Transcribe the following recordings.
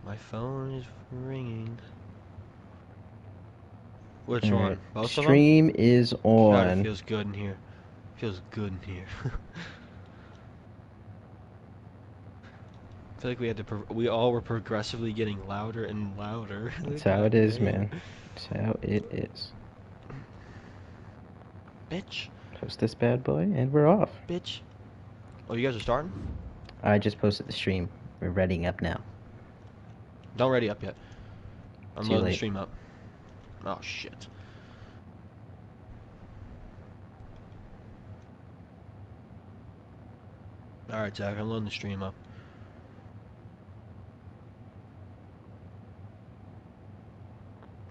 My phone is ringing. Which All one? right. Both of them? Stream is God, it on. feels good in here. Feels good in here. I feel like we all were progressively getting louder and louder. That's how God it is, damn. man. That's how it is. Bitch. Post this bad boy, and we're off. Bitch. Oh, you guys are starting? I just posted the stream. We're readying up now. Don't ready up yet. I'm Too loading the late. stream up. Oh, shit. Alright, Zach, I'm loading the stream up.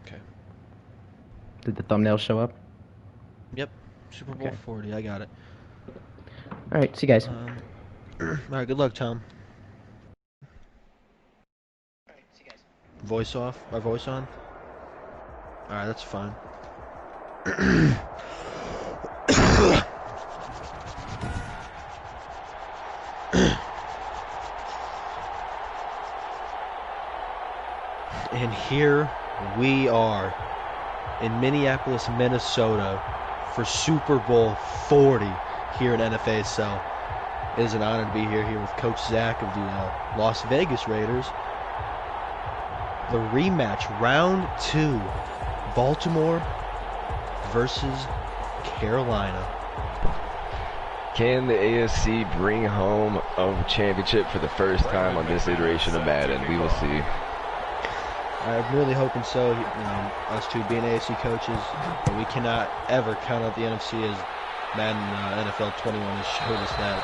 Okay. Did the thumbnail show up? Yep. Super Bowl Okay. 40, I got it. Alright, see you guys. Alright, good luck, Tom. Voice off? Our voice on? Alright, that's fine. And here we are in Minneapolis, Minnesota for Super Bowl 40 here in NFASL. It is an honor to be here with Coach Zach of the Las Vegas Raiders. The rematch, round 2, Baltimore versus Carolina. Can the AFC bring home a championship for the first time on this iteration of Madden? We will see. I'm really hoping so. Us two being AFC coaches, but we cannot ever count out the NFC as Madden NFL 21 has showed us that.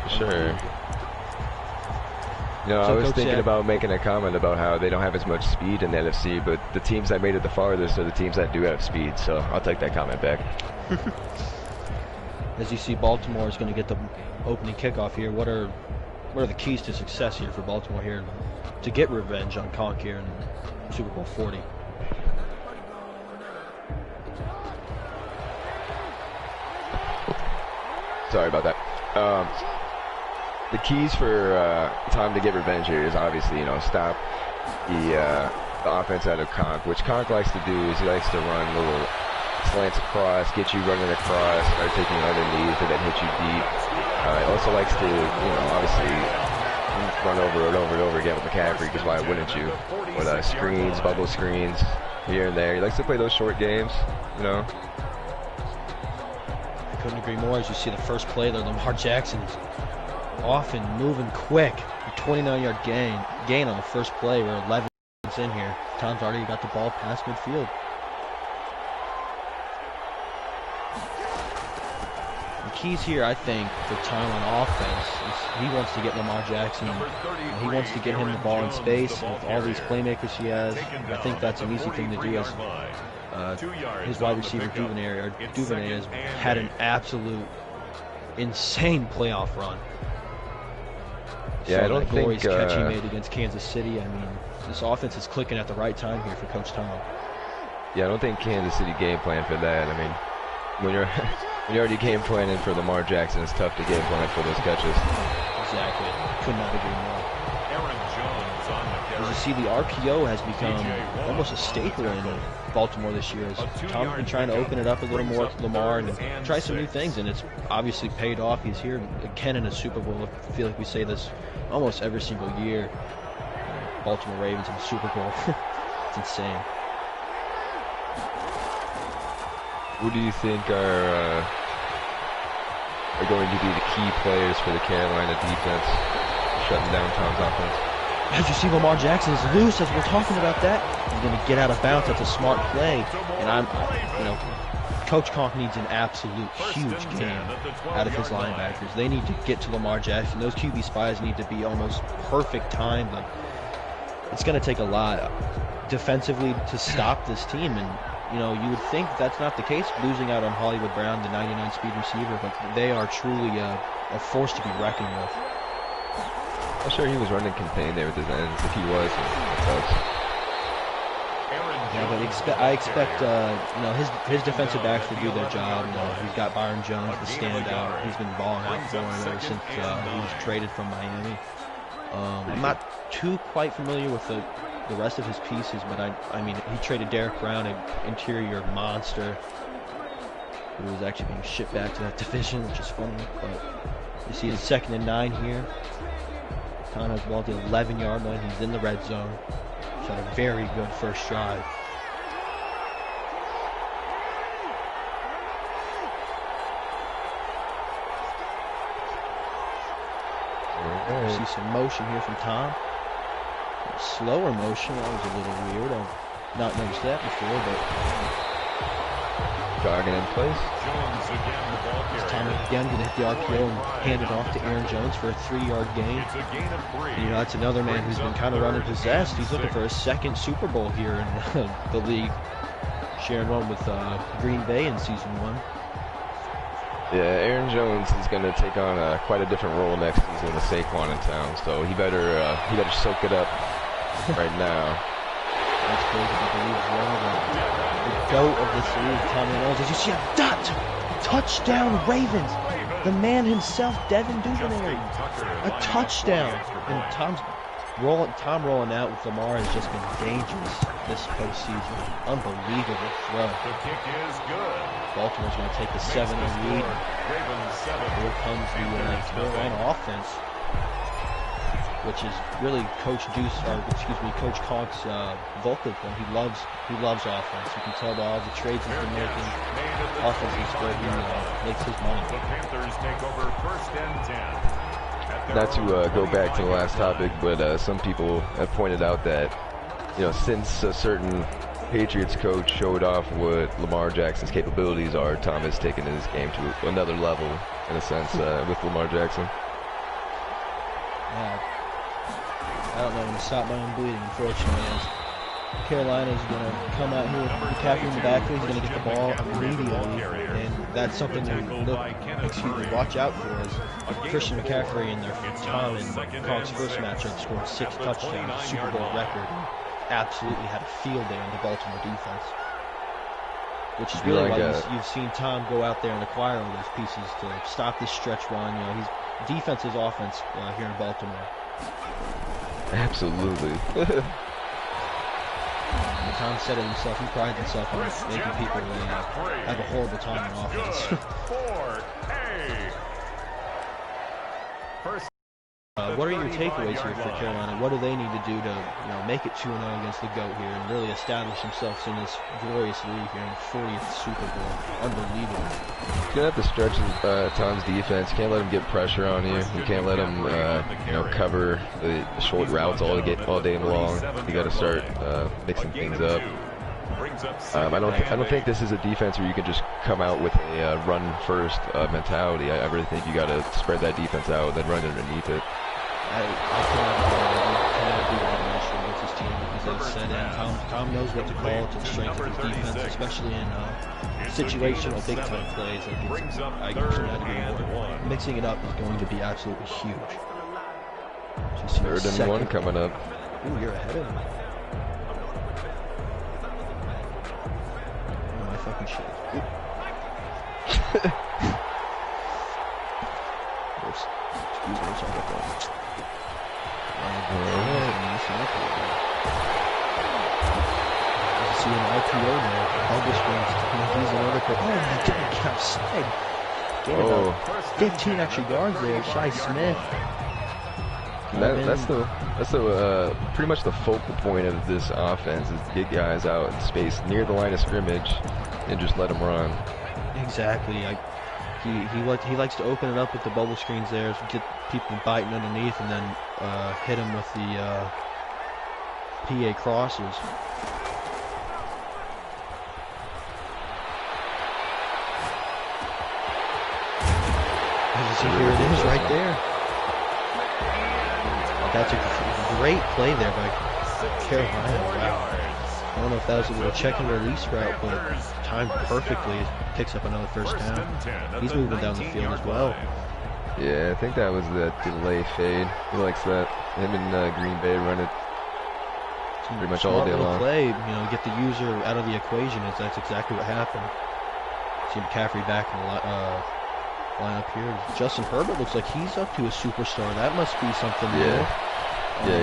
3-0. Sure. I was thinking about making a comment about how they don't have as much speed in the NFC, but the teams that made it the farthest are the teams that do have speed, so I'll take that comment back. As you see, Baltimore is going to get the opening kickoff here. What are the keys to success here for Baltimore here to get revenge on Conk here in Super Bowl 40? Sorry about that. The keys for time to get revenge here is obviously, stop the offense out of Conk. Which Conk likes to do is he likes to run little slants across, get you running across, start taking underneath, and then hit you deep. He also likes to, obviously run over and over and over again with McCaffrey, because why wouldn't you? With screens, bubble screens, here and there. He likes to play those short games, I couldn't agree more. As you see the first play there, Lamar Jackson's off and moving quick. A 29-yard gain on the first play. We're 11 minutes in here. Tom's already got the ball past midfield. The keys here, I think, for Tom on offense is he wants to get Lamar Jackson. He wants to get him the ball in space with all these playmakers he has. I think that's an easy thing to do. As his wide receiver Duvernay has had an absolute insane playoff run. Yeah, I don't think catch he made against Kansas City. I mean, this offense is clicking at the right time here for Coach Tom. Yeah, I don't think Kansas City game plan for that. I mean, when you're already game planning for Lamar Jackson, it's tough to game plan for those catches. Exactly. Could not agree more. As you see, the RPO has become almost a staple in Baltimore this year. As Tom's been trying to open it up a little more to Lamar and try some new things, and it's obviously paid off. He's here again in a Super Bowl. I feel like we say this almost every single year. Baltimore Ravens in the Super Bowl. It's insane. Who do you think are going to be the key players for the Carolina defense shutting down Tom's offense? As you see, Lamar Jackson is loose. As we're talking about that, he's going to get out of bounds. That's a smart play. And Coach Conk needs an absolute huge game out of his linebackers. They need to get to Lamar Jackson. Those QB spies need to be almost perfect time. But it's going to take a lot defensively to stop this team. And you would think that's not the case, losing out on Hollywood Brown, the 99 speed receiver, but they are truly a force to be reckoned with. I'm sure he was running contain there with his ends. If he was, it sucks. Yeah, but I expect his defensive backs to do their job. He's got Byron Jones, the standout. He's been balling out for him ever since he was traded from Miami. I'm not too quite familiar with the rest of his pieces, but I mean, he traded Derek Brown, an interior monster, who was actually being shipped back to that division, which is funny. But you see it's 2nd and 9 here. Tom has the ball at the 11-yard line. He's in the red zone. He's had a very good first drive. See some motion here from Tom. Slower motion. That was a little weird. I've not noticed that before, but jogging in place. Tom again going to hit the RPO and hand it off to Aaron Jones for a 3-yard gain. You know, that's another man who's been kind of running possessed. He's looking for his 2nd Super Bowl here in the league, sharing one with Green Bay in season 1. Yeah, Aaron Jones is going to take on quite a different role next season with Saquon in town, so he better soak it up right now. That's crazy to believe as well. The GOAT of this league, Tommy Knowles. Did you see a dot? Touchdown, Ravens. The man himself, Devin Duvernay. A touchdown. And Tom rolling out with Lamar has just been dangerous this postseason. Unbelievable throw. The kick is good. Baltimore's going to take the 7-0 lead. Here comes the Carolina offense, which is really Coach Conk's vocal point. He loves offense. You can tell by all the trades he's been making. Offense is where he makes his money. The Panthers take over 1st and 10. Not to go back to the last topic, but some people have pointed out that, you know, since a certain Patriots coach showed off what Lamar Jackson's capabilities are, Tom has taken his game to another level, in a sense, with Lamar Jackson. Yeah. I don't know when to stop my own bleeding, unfortunately. As Carolina's going to come out here with McCaffrey in the backfield. He's going to get the ball immediately, and that's something to watch out for. As Christian McCaffrey in their Tom and Conk's first matchup scored 6 touchdowns, Super Bowl record. Absolutely had a field day on the Baltimore defense, which is really why you've seen Tom go out there and acquire all those pieces to stop this stretch run. You know, he's defense's offense here in Baltimore. Absolutely. Tom said it himself. He prides himself on making people have a horrible time in offense. What are your takeaways here for Carolina? What do they need to do to, you know, make it 2-0 against the GOAT here and really establish themselves in this glorious league here in the 40th Super Bowl? Unbelievable. You're gonna have to stretch Tom's defense. You can't let him get pressure on you. You can't let him, cover the short routes all day long. You got to start mixing things up. I don't think this is a defense where you can just come out with a run-first mentality. I really think you got to spread that defense out, then run underneath it. I cannot be one-dimensional with this team because, as I said, Tom knows what to call to the strength of his defense, especially in situational big-time plays. I cannot agree more. Mixing it up is going to be absolutely huge. 3rd and 1 coming up. Ooh, you're ahead of me. Oh, my fucking shit. Excuse me, sorry about that. See an IPO now. Bubble screens. He's another play. Oh my God! Get outside. Gained about 15 extra yards there. Shy Smith. That's pretty much the focal point of this offense is to get guys out in space near the line of scrimmage and just let them run. Exactly. He likes to open it up with the bubble screens there, get people biting underneath, and then hit them with the PA crosses. So here it is right there. That's a great play there by Carolina. Wow. I don't know if that was a little check and release route, but timed perfectly. Picks up another first down. He's moving down the field as well. Yeah, I think that was the delay fade. He likes that. Him and Green Bay run it pretty much all day long. Play, get the user out of the equation. That's exactly what happened. See McCaffrey back in the line up here. Justin Herbert looks like he's up to a superstar. That must be something new. Yeah,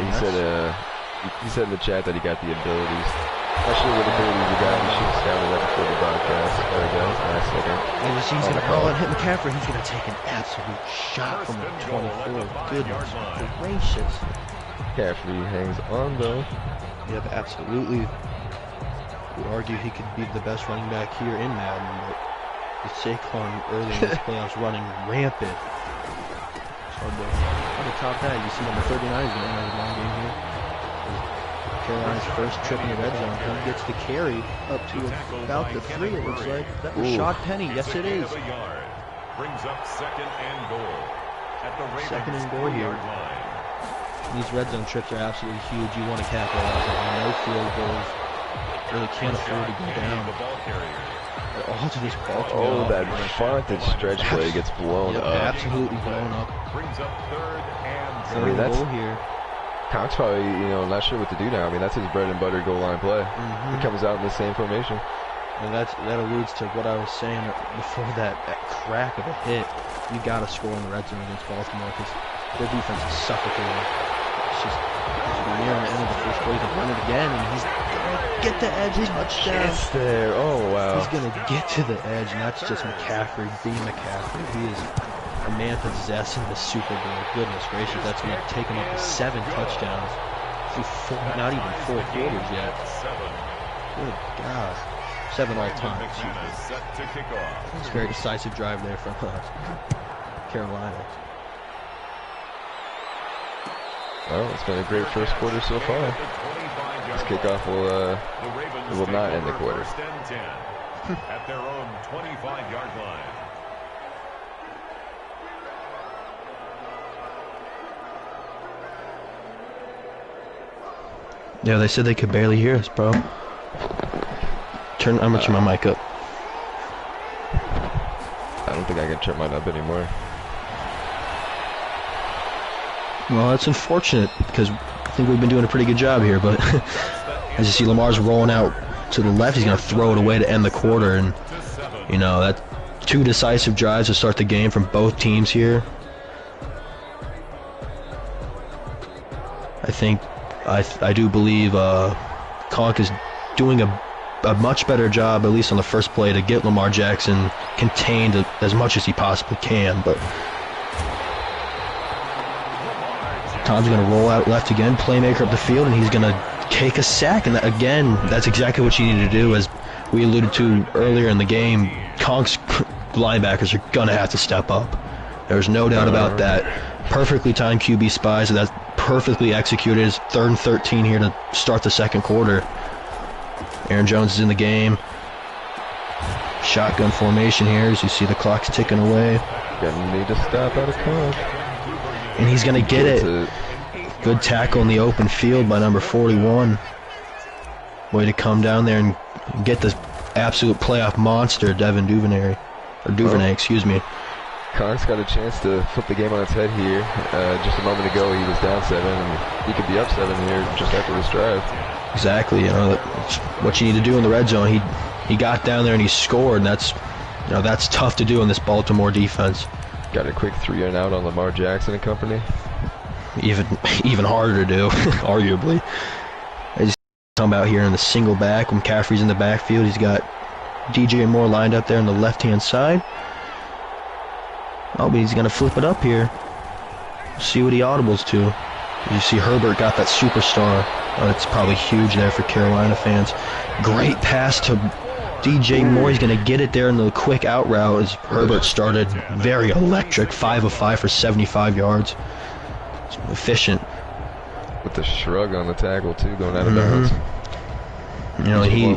he said in the chat that he got the abilities. Not sure what abilities he got. He should have scouted that before the broadcast. There we go. Last second. And he's going to call and hit McCaffrey. He's going to take an absolute shot from the 24. Goodness gracious. McCaffrey hangs on though. Yep, absolutely. We would argue he could be the best running back here in Madden, but with Saquon early in this playoffs running rampant, it's hard to top that. You see number 39 is going to have a long game here. Carolina's first trip in the red zone. He gets the carry up to about the 3, it looks like. That was Rashad Penny. Yes, it is. Brings up second and goal at the second and goal here. These red zone trips are absolutely huge. You want to capitalize on no field goals. Really can't afford to go down. All to this Baltimore. Oh, that vaunted stretch play gets blown up. Absolutely blown up. Brings up third and I mean, that's goal here. Conk's probably, not sure what to do now. I mean, that's his bread and butter goal line play. He comes out in the same formation. And that alludes to what I was saying before that crack of a hit. You got to score in the red zone against Baltimore because their defense is suffocating. It's just near the end of the first quarter. He's going to run it again, and he's going to get the edge touchdown. There. Oh, wow. He's going to get to the edge, and that's just McCaffrey being McCaffrey. He is a man possessing the Super Bowl. Goodness gracious, that's going to take him up to 7 touchdowns through not even 4 quarters yet. Good God. 7 all time. It's a very decisive drive there from Carolina. Well, it's been a great first quarter so far. This kickoff will not end the quarter. At their own 25-yard line. Yeah, they said they could barely hear us, bro. I'm gonna turn my mic up. I don't think I can turn mine up anymore. Well, that's unfortunate because I think we've been doing a pretty good job here, but as you see, Lamar's rolling out to the left. He's gonna throw it away to end the quarter, and that 2 decisive drives to start the game from both teams here. I do believe Conk is doing a much better job, at least on the first play, to get Lamar Jackson contained as much as he possibly can. But Tom's going to roll out left again, playmaker up the field, and he's going to take a sack. And that's exactly what you need to do. As we alluded to earlier in the game, Conk's linebackers are going to have to step up. There's no doubt about that. Perfectly timed QB spies, and that's perfectly executed. It's 3rd and 13 here to start the second quarter. Aaron Jones is in the game. Shotgun formation here as you see the clock's ticking away. Gonna need to stop out of Conk. And he's going to get it. Good tackle in the open field by number 41. Way to come down there and get the absolute playoff monster, Devin Duvernay. Excuse me. Conk's got a chance to flip the game on its head here. Just a moment ago, he was down 7, and he could be up 7 here just after this drive. Exactly. That's what you need to do in the red zone. He got down there and he scored, and that's tough to do in this Baltimore defense. Got a quick 3-and-out on Lamar Jackson and company. Even harder to do, arguably. I just talking about here in the single back when McCaffrey's in the backfield. He's got DJ Moore lined up there on the left-hand side. Oh, but he's going to flip it up here. See what he audibles to. You see Herbert got that superstar. It's probably huge there for Carolina fans. Great pass to DJ Moore. He's going to get it there in the quick out route as Herbert started very electric. 5 of 5 for 75 yards. It's efficient. With the shrug on the tackle, too, going out of bounds.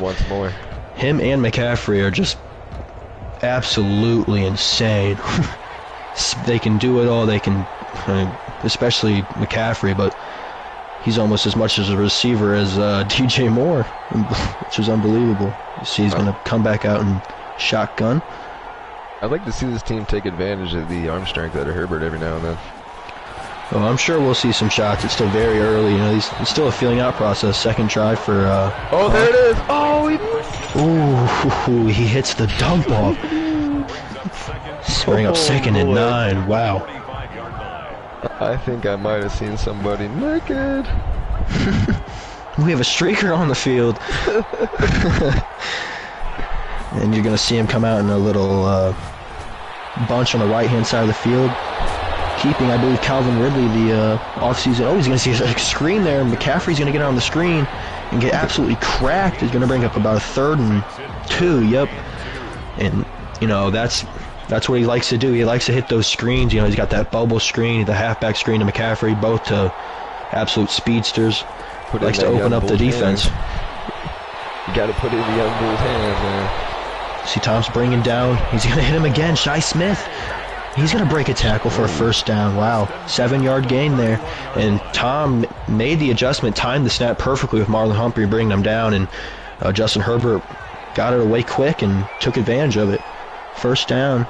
Once more. Him and McCaffrey are just absolutely insane. They can do it all. They can, especially McCaffrey, but he's almost as much as a receiver as DJ Moore, which is unbelievable. You see he's going to come back out and shotgun. I'd like to see this team take advantage of the arm strength out of Herbert every now and then. Well, I'm sure we'll see some shots. It's still very early. It's still a feeling out process. Second try for... oh, there it is! Oh, he hits the dump off. Bring up 2nd and 9. Wow. I think I might have seen somebody naked. We have a streaker on the field. And you're going to see him come out in a little bunch on the right-hand side of the field. Keeping, I believe, Calvin Ridley the offseason. Oh, he's going to see a screen there. McCaffrey's going to get on the screen and get absolutely cracked. He's going to bring up about a 3rd and 2. Yep. And, you know, that's what he likes to do. He likes to hit those screens. You know, he's got that bubble screen, the halfback screen to McCaffrey, both to absolute speedsters. Likes to open up the defense. You got to put it in the young bull's hands, man. See Tom's bringing down. He's going to hit him again. Shai Smith. He's going to break a tackle for a first down. Wow. 7-yard gain there. And Tom made the adjustment, timed the snap perfectly with Marlon Humphrey bringing them down. And Justin Herbert got it away quick and took advantage of it. First down.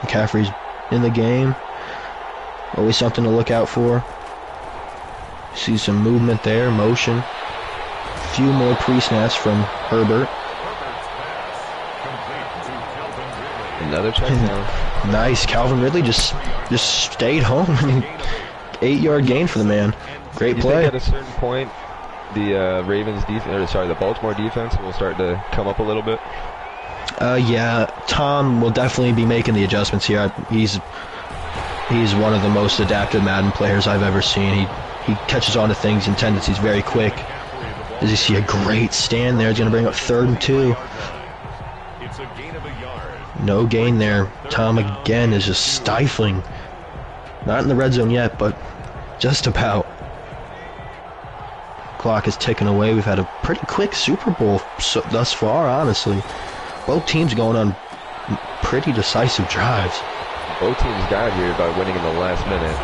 McCaffrey's in the game. Always something to look out for. See some movement there, motion. A few more pre-snaps from Herbert. Another touchdown. Nice. Calvin Ridley just stayed home. 8-yard gain for the man. Great play. You think at a certain point, the the Baltimore defense will start to come up a little bit? Yeah, Tom will definitely be making the adjustments here. He's one of the most adaptive Madden players I've ever seen. He catches on to things and tendencies very quick. As you see a great stand there, he's going to bring up 3rd and 2. It's a gain of a yard. No gain there. Tom again is just stifling. Not in the red zone yet, but just about. Clock is ticking away. We've had a pretty quick Super Bowl thus far, honestly. Both teams going on pretty decisive drives. Both teams got here by winning in the last minute.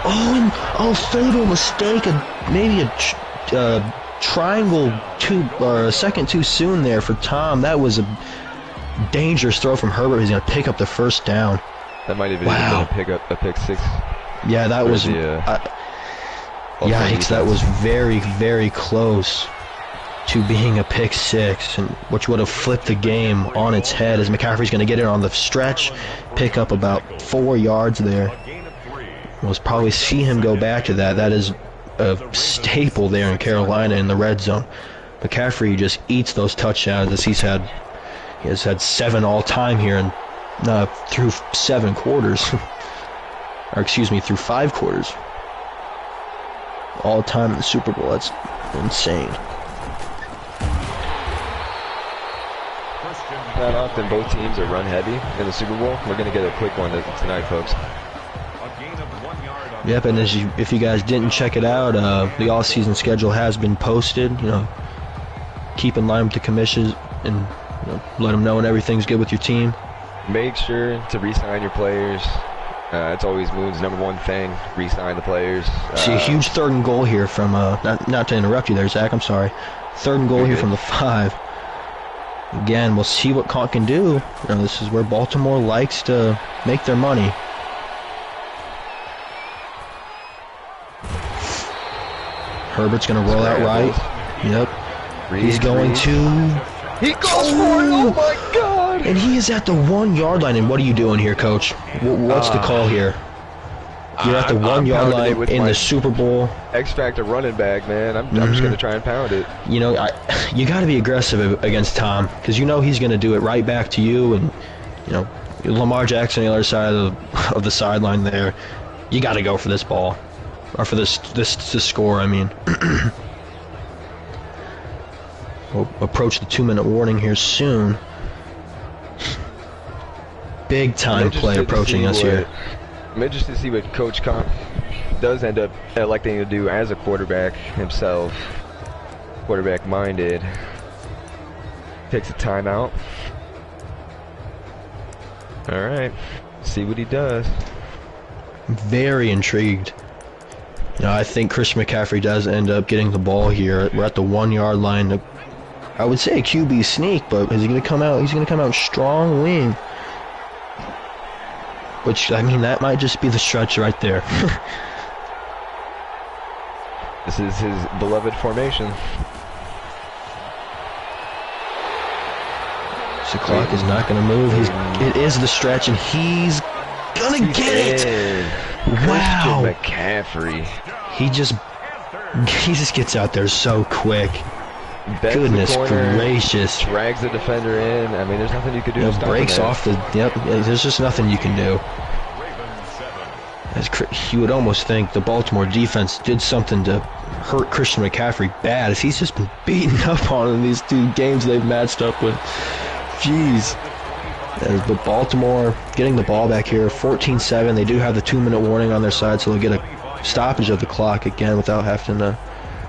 Oh, and fatal mistake. Maybe a triangle a second too soon there for Tom. That was a dangerous throw from Herbert. He's going to pick up the first down. That might even been a pick 6. Yeah, that was... yikes, that was very, very close to being a pick 6, and which would have flipped the game on its head as McCaffrey's going to get it on the stretch, pick up about 4 yards there. We'll probably see him go back to that. That is a staple there in Carolina in the red zone. McCaffrey just eats those touchdowns as he has had 7 all-time here and through 7 quarters. Or excuse me, through 5 quarters. All-time in the Super Bowl. That's insane. Not often both teams are run heavy in the Super Bowl. We're going to get a quick one tonight, folks. Yep, and if you guys didn't check it out, the all-season schedule has been posted. You know, keep in line with the commissions and let them know when everything's good with your team. Make sure to re-sign your players. It's always Moon's #1 thing. Re-sign the players. See a huge 3rd and goal here from not to interrupt you there, Zach. I'm sorry. 3rd and goal here from the 5. Again, we'll see what Conk can do. This is where Baltimore likes to make their money. Herbert's going to roll out right. Yep. He's going to... He goes for it! Oh my God! And he is at the 1-yard line. And what are you doing here, Coach? What's the call here? You're at the 1-yard line in the Super Bowl. X-Factor running back, man. I'm just going to try and pound it. You know, you got to be aggressive against Tom because you know he's going to do it right back to you. And, Lamar Jackson on the other side of the sideline there. You got to go for this ball. Or for this score, I mean. We'll approach the 2-minute warning here soon. Big time play approaching us here. I'm interested to see what Coach Conk does end up electing to do as a quarterback himself. Quarterback minded. Takes a timeout. Alright. See what he does. Very intrigued. I think Christian McCaffrey does end up getting the ball here. We're at the 1-yard line. I would say a QB sneak, but is he going to come out? He's going to come out strong wing. Which, I mean, that might just be the stretch right there. This is his beloved formation. The clock is not going to move. It is the stretch, and he's going to get it. Wow. McCaffrey. He just gets out there so quick. Goodness gracious. Drags the defender in. I mean, there's nothing you could do to stop breaks off the... Yep, there's just nothing you can do. You would almost think the Baltimore defense did something to hurt Christian McCaffrey bad, as he's just been beaten up on in these 2 games they've matched up with. Jeez. But Baltimore getting the ball back here, 14-7. They do have the 2-minute warning on their side, so they'll get a stoppage of the clock again without having to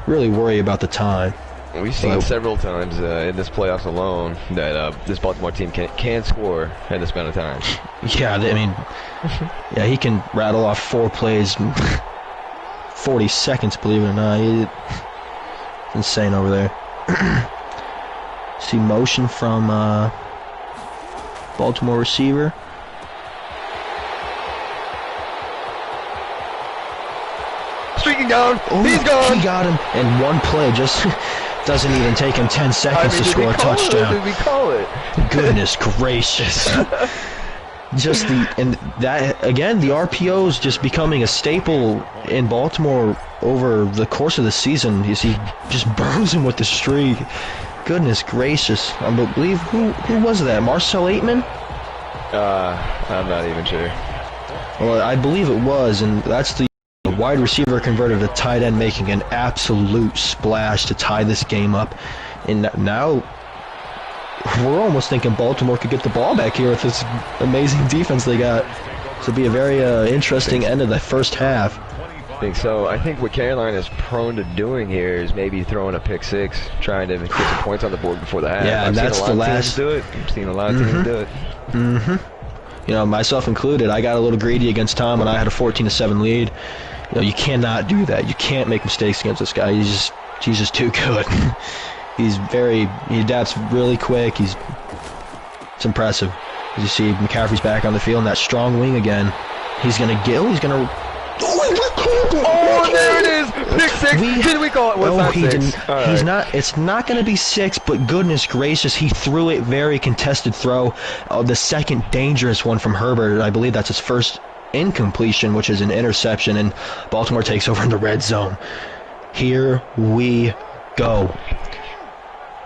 really worry about the time. We've seen several times in this playoffs alone that this Baltimore team can score in this amount of time. Yeah, I mean, yeah, he can rattle off 4 plays, 40 seconds, believe it or not. It's insane over there. See motion from Baltimore receiver. Streaking down. Oh, he's gone. He got him in one play. Just doesn't even take him 10 seconds to score a touchdown. Did we call it? Goodness gracious. Just the RPO's just becoming a staple in Baltimore over the course of the season. He just burns him with the streak. Goodness gracious. I believe who was that? Marcel Aitman? I'm not even sure. Well, I believe it was, and that's the wide receiver converted to tight end, making an absolute splash to tie this game up. And now we're almost thinking Baltimore could get the ball back here with this amazing defense they got. So it'll be a very interesting end of the first half. I think so. I think what Carolina is prone to doing here is maybe throwing a pick 6, trying to get some points on the board before the half. Yeah, and that's the last. I've seen a lot of teams do it. You know, myself included, I got a little greedy against Tom when I had a 14-7 lead. You know, you cannot do that. You can't make mistakes against this guy. He's just too good. He adapts really quick. It's impressive. As you see, McCaffrey's back on the field, and that strong wing again. He's gonna. Oh, there it is! Pick 6. Did we call it? No, he didn't. He's not. It's not going to be 6, but goodness gracious, he threw it very contested throw. The second dangerous one from Herbert. I believe that's his first incompletion, which is an interception, and Baltimore takes over in the red zone. Here we go.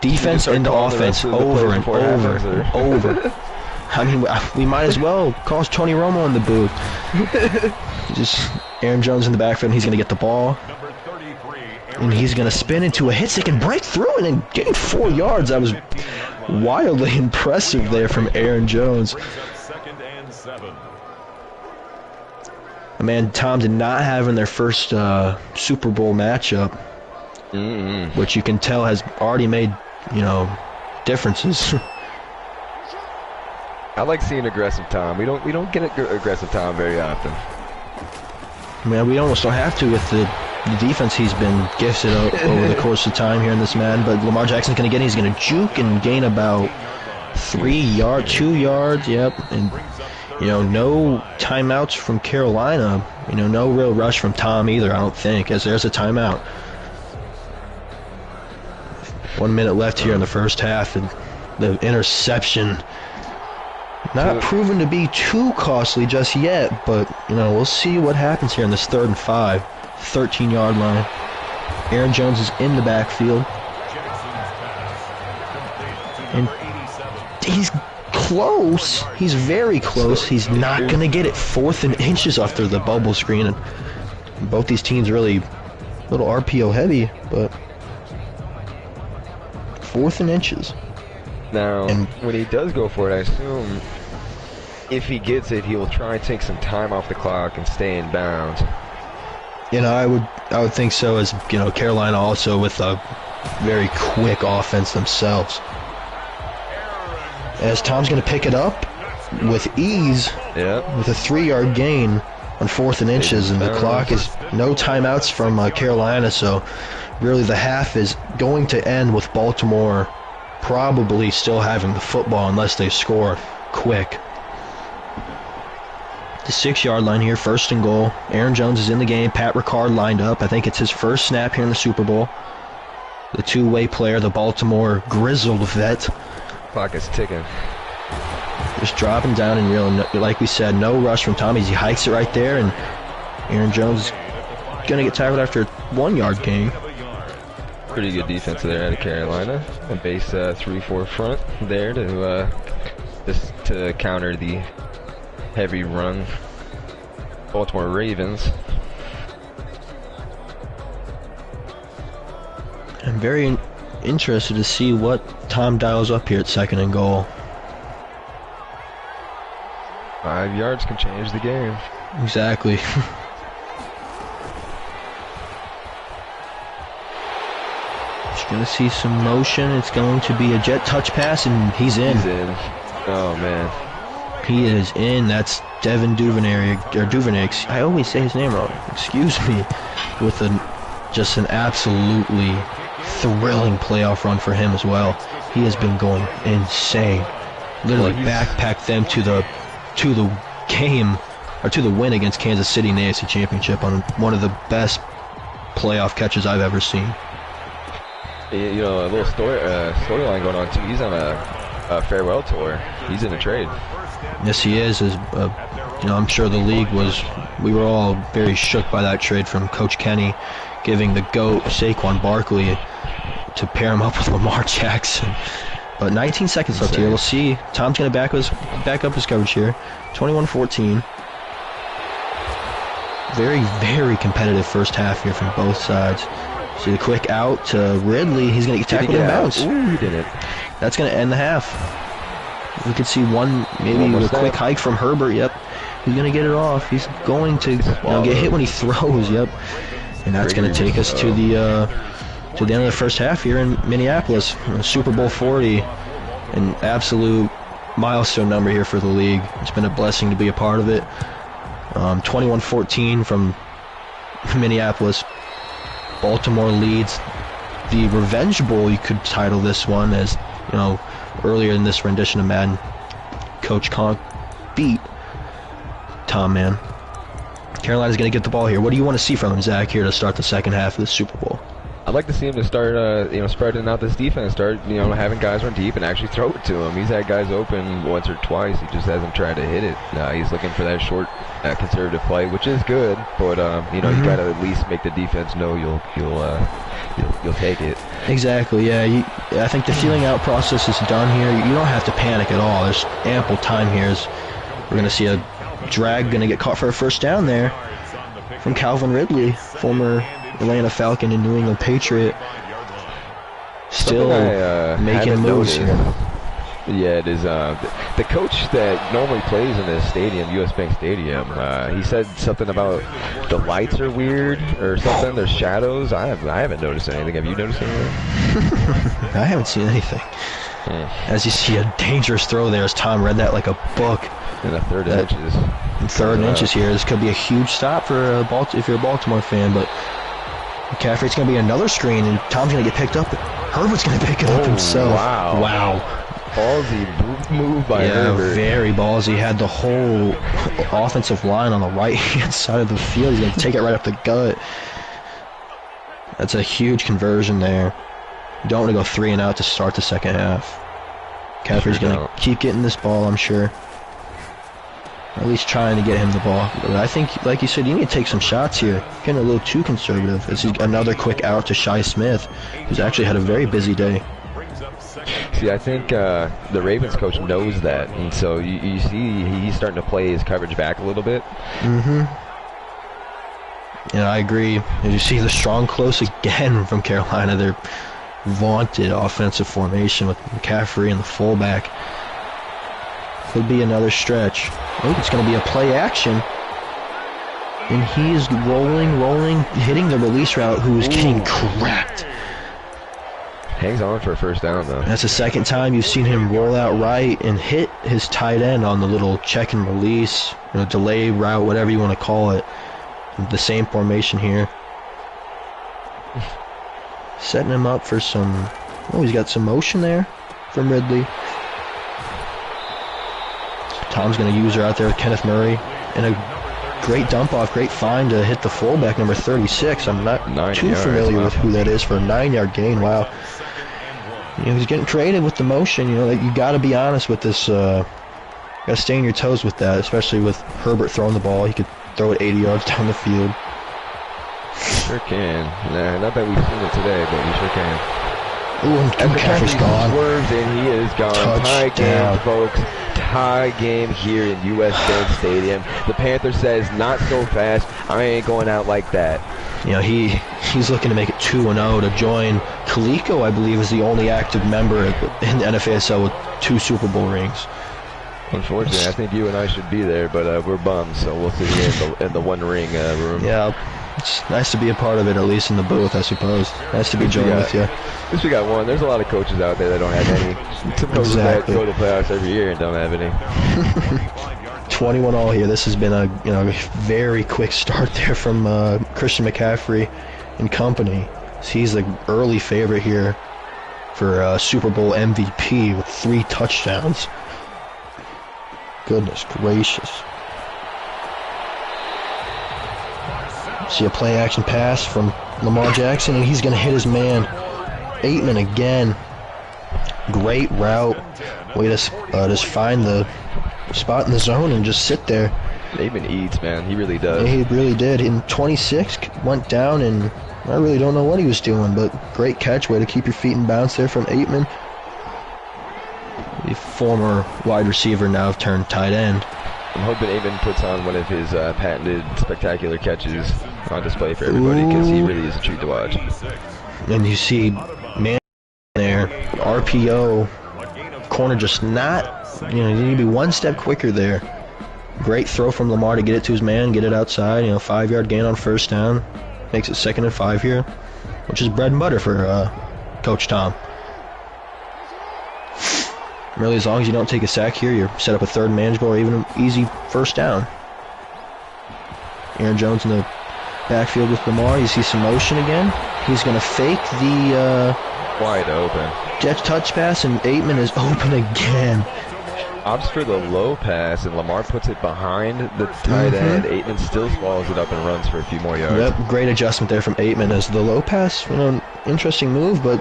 Defense into offense, over and over and over. I mean, we might as well call Tony Romo in the booth. Just Aaron Jones in the backfield, and he's going to get the ball. And he's going to spin into a hit stick and break through it and gain 4 yards. That was wildly impressive there from Aaron Jones. Man, Tom did not have in their first Super Bowl matchup, which you can tell has already made, differences. I like seeing aggressive Tom. We don't get aggressive Tom very often. Man, we almost don't have to with the defense he's been gifted over the course of time here in this man. But Lamar Jackson's going to get it. He's going to juke and gain about 2 yards. Yep. And, no timeouts from Carolina. No real rush from Tom either, I don't think, as there's a timeout. 1 minute left here in the first half, and the interception not proven to be too costly just yet, but, we'll see what happens here in this 3rd and 5, 13-yard line. Aaron Jones is in the backfield. And he's close. He's very close. He's not going to get it. 4th and inches after the bubble screen. And both these teams really a little RPO heavy, but 4th and inches. Now, when he does go for it, I assume if he gets it, he will try and take some time off the clock and stay in bounds. I would think so, as Carolina also with a very quick offense themselves. As Tom's going to pick it up with ease, with a 3-yard gain on 4th and inches, and the clock is no timeouts from Carolina, so really the half is going to end with Baltimore probably still having the football unless they score quick. The 6-yard line here, 1st and goal. Aaron Jones is in the game. Pat Ricard lined up. I think it's his first snap here in the Super Bowl. The two-way player, the Baltimore grizzled vet, Clock is ticking. Just dropping down and real, like we said, no rush from Tom. He hikes it right there, and Aaron Jones is going to get tackled after a 1 yard gain. Pretty good defense there out of Carolina. A base 3-4 front there to just to counter the heavy run Baltimore Ravens. I'm very interested to see what Tom dials up here at 2nd and goal. 5 yards can change the game. Exactly. Just going to see some motion. It's going to be a jet touch pass, and he's in. He's in. Oh, man. He is in. That's Devin Duvernay. I always say his name wrong. Excuse me. With just an absolutely thrilling playoff run for him as well. He has been going insane. Literally backpacked them to the game, or to the win against Kansas City in the AFC Championship on one of the best playoff catches I've ever seen. You know, a little storyline going on too. He's on a farewell tour. He's in a trade. Yes, he is. You know, I'm sure the league we were all very shook by that trade from Coach Kenny, giving the GOAT Saquon Barkley to pair him up with Lamar Jackson. But 19 seconds left here. We'll see. Tom's going to back up his coverage here. 21-14. Very, very competitive first half here from both sides. See the quick out to Ridley. He's going to get tackled in bounds. Ooh, he did it. That's going to end the half. We could see maybe a quick hike from Herbert. Yep. He's going to get it off. He's going to get hit when he throws. Yep. And that's going to take us to the end of the first half here in Minneapolis. Super Bowl 40. An absolute milestone number here for the league. It's been a blessing to be a part of it. 21-14 from Minneapolis. Baltimore leads the Revenge Bowl. You could title this one, as you know, earlier in this rendition of Madden, Coach Conk beat Tom, man. Carolina's going to get the ball here. What do you want to see from him, Zach, here to start the second half of the Super Bowl? I'd like to see him to start, spreading out this defense, start, having guys run deep and actually throw it to him. He's had guys open once or twice. He just hasn't tried to hit it. He's looking for that short, conservative play, which is good. But you got to at least make the defense know you'll take it. Exactly. Yeah. I think the feeling out process is done here. You don't have to panic at all. There's ample time here. We're going to see a drag going to get caught for a first down there from Calvin Ridley, former Atlanta Falcon and New England Patriot. Still making moves here. Yeah, it is. The coach that normally plays in this stadium, US Bank Stadium, he said something about the lights are weird or something. There's shadows. I haven't noticed anything. Have you noticed anything? I haven't seen anything. As you see a dangerous throw there, as Tom read that like a book. In the third and inches. In third and inches here. This could be a huge stop for if you're a Baltimore fan, but McCaffrey's going to be another screen, and Tom's going to get picked up. Herbert's going to pick it up himself. Wow. Ballsy move by Herbert. Very ballsy. Had the whole offensive line on the right-hand side of the field. He's going to take it right up the gut. That's a huge conversion there. You don't want to go 3 and out to start the second half. McCaffrey's going to keep getting this ball, I'm sure. Or at least trying to get him the ball. But I think, like you said, you need to take some shots here. Getting a little too conservative. This is another quick out to Shi Smith, who's actually had a very busy day. See, I think the Ravens coach knows that, and so you see he's starting to play his coverage back a little bit. Yeah, I agree. As you see the strong close again from Carolina, their vaunted offensive formation with McCaffrey and the fullback. Could be another stretch. Oh, it's going to be a play action. And he is rolling, hitting the release route, who is getting cracked. Hangs on for a first down, though. That's the second time you've seen him roll out right and hit his tight end on the little check and release, delay route, whatever you want to call it. The same formation here. Setting him up for some... Oh, he's got some motion there from Ridley. Tom's going to use her out there with Kenneth Murray. And a great dump-off, great find to hit the fullback, number 36. I'm not too familiar with who that is for a 9-yard gain. Wow. You know, he's getting creative with the motion. You know, like, you got to be honest with this. Got to stay on your toes with that, especially with Herbert throwing the ball. He could throw it 80 yards down the field. Sure can. Nah, not that we've seen it today, but he sure can. Ooh, and McCaffrey's gone. Swerves and he is gone. Tie game, folks. Tie game here in U.S. Bank Stadium. The Panther says, not so fast. I ain't going out like that. You know, he's looking to make it 2-0 to join. Kaliko, I believe, is the only active member in the NFASL with 2 Super Bowl rings. Unfortunately, I think you and I should be there, but we're bummed, so we'll sit here in the one-ring room. Yeah, it's nice to be a part of it, at least in the booth, I suppose. Nice to be joined with you. At least we got one. There's a lot of coaches out there that don't have any. Some coaches that go to playoffs every year and don't have any. 21 all here. This has been a very quick start there from Christian McCaffrey and company. He's the early favorite here for Super Bowl MVP with 3 touchdowns. Goodness gracious. See a play action pass from Lamar Jackson, and he's going to hit his man. Aitman again. Great route. Way to just find the spot in the zone and just sit there. Aitman eats, man. He really does. Yeah, he really did. In 26, went down, and I really don't know what he was doing, but great catch. Way to keep your feet in bounds there from Aitman. The former wide receiver now turned tight end. I'm hoping Aitman puts on one of his patented spectacular catches on display for everybody, because he really is a treat to watch. And you see man there, RPO, corner just not, you need to be one step quicker there. Great throw from Lamar to get it to his man, get it outside, 5-yard gain on first down. Makes it 2nd and 5 here, which is bread and butter for Coach Tom. Really, as long as you don't take a sack here, you're set up a 3rd and manageable or even an easy first down. Aaron Jones in the backfield with Lamar. You see some motion again. He's going to fake the wide open jet touch pass, and Aitman is open again. Opts for the low pass, and Lamar puts it behind the tight end. Aitman still swallows it up and runs for a few more yards. Yep, great adjustment there from Aitman as the low pass. Interesting move, but